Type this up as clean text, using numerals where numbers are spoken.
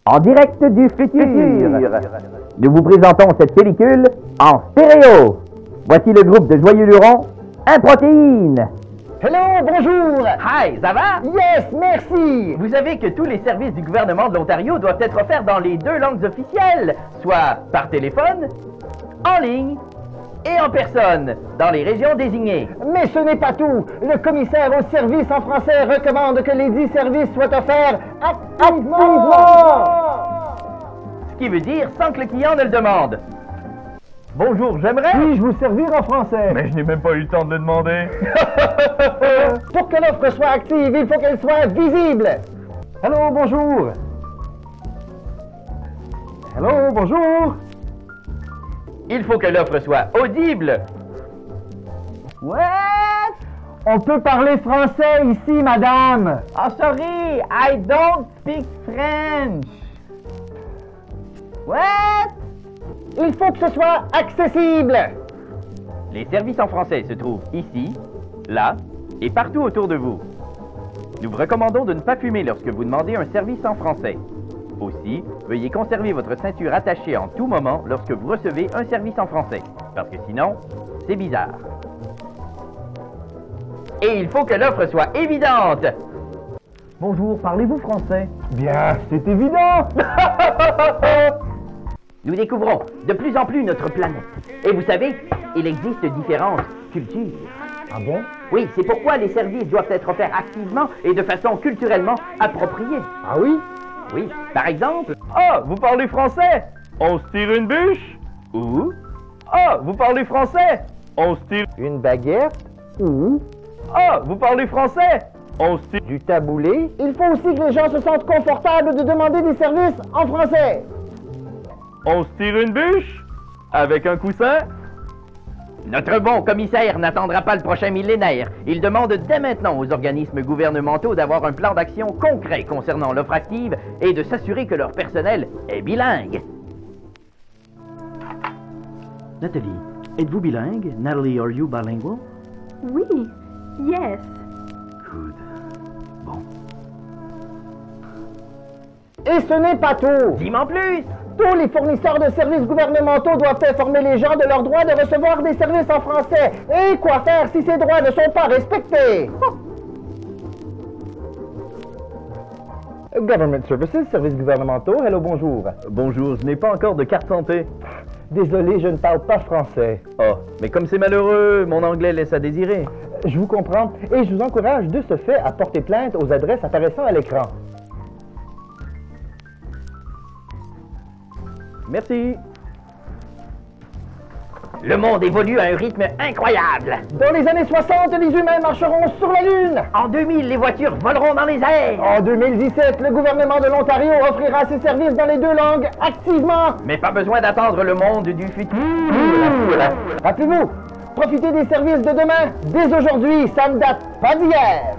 En direct du futur, nous vous présentons cette pellicule en stéréo. Voici le groupe de Joyeux Lurons, Improtéine. Hello, bonjour! Hi, ça va? Yes, merci! Vous savez que tous les services du gouvernement de l'Ontario doivent être offerts dans les 2 langues officielles, soit par téléphone, en ligne et en personne, dans les régions désignées. Mais ce n'est pas tout. Le commissaire aux services en français recommande que les 10 services soient offerts activement! Ce qui veut dire sans que le client ne le demande. Bonjour, j'aimerais... Puis-je vous servir en français? Mais je n'ai même pas eu le temps de le demander. Pour que l'offre soit active, il faut qu'elle soit visible. Allô, bonjour. Allô, bonjour. Il faut que l'offre soit audible. What? On peut parler français ici, madame. Oh, sorry, I don't speak French. What? Il faut que ce soit accessible. Les services en français se trouvent ici, là et partout autour de vous. Nous vous recommandons de ne pas fumer lorsque vous demandez un service en français. Aussi, veuillez conserver votre ceinture attachée en tout moment lorsque vous recevez un service en français, parce que sinon, c'est bizarre. Et il faut que l'offre soit évidente. Bonjour, parlez-vous français? Bien, c'est évident. Nous découvrons de plus en plus notre planète. Et vous savez, il existe différentes cultures. Ah bon? Oui, c'est pourquoi les services doivent être offerts activement et de façon culturellement appropriée. Ah oui? Oui, par exemple... Ah, vous parlez français? On se tire une bûche? Ou... Ah, vous parlez français? On se tire... Une baguette? Ou Ah, vous parlez français? On se tire... du taboulé? Il faut aussi que les gens se sentent confortables de demander des services en français. On se tire une bûche? Avec un coussin? Notre bon commissaire n'attendra pas le prochain millénaire. Il demande dès maintenant aux organismes gouvernementaux d'avoir un plan d'action concret concernant l'offre active et de s'assurer que leur personnel est bilingue. Nathalie, êtes-vous bilingue? Natalie, are you bilingual? Oui, yes. Good. Bon. Et ce n'est pas tout. Dis-moi plus! Tous les fournisseurs de services gouvernementaux doivent informer les gens de leur droit de recevoir des services en français. Et quoi faire si ces droits ne sont pas respectés? Government Services, services gouvernementaux, hello, bonjour. Bonjour, je n'ai pas encore de carte santé. Désolé, je ne parle pas français. Oh, mais comme c'est malheureux, mon anglais laisse à désirer. Je vous comprends et je vous encourage de ce fait à porter plainte aux adresses apparaissant à l'écran. Merci. Le monde évolue à un rythme incroyable. Dans les années 60, les humains marcheront sur la Lune. En 2000, les voitures voleront dans les airs. En 2017, le gouvernement de l'Ontario offrira ses services dans les 2 langues activement. Mais pas besoin d'attendre le monde du futur. Rappelez-vous, profitez des services de demain. Dès aujourd'hui, ça ne date pas d'hier.